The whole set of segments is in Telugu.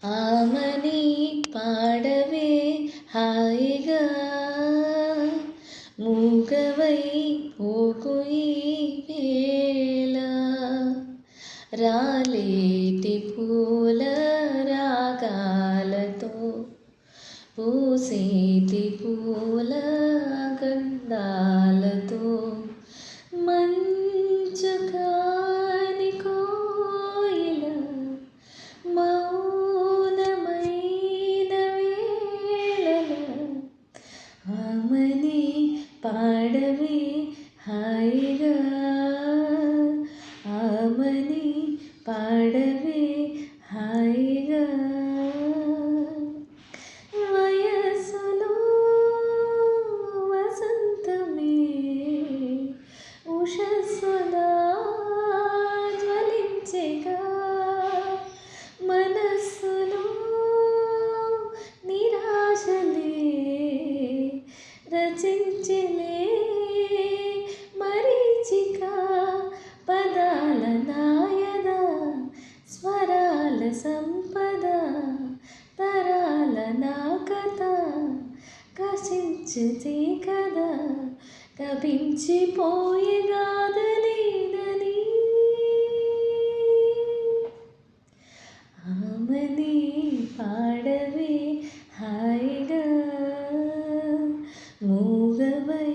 ఆమని పాడవే హాయిగా మూగవై పోకు ఈ వేళ రాలేటి పూల రాగాలతో పూసేటి పూల గంధాలతో మంచు కాని కోయిల మౌనమైన వేళల ఆమని పాడవే హాయిగా ఆమని పాడవే హాయిగా వయసులో వసంతమే ఉషస్సులా జ్వలించెగా మనస్సులో నిరాశలే రచించలే మరీచిక పదాల నాయద స్వరాల సంపద తరాల నా కథ కసించితే కదా కపించిపోయే గాథలేనని ఆమని పాడవే హాయిగా మూగవై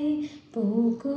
పోకు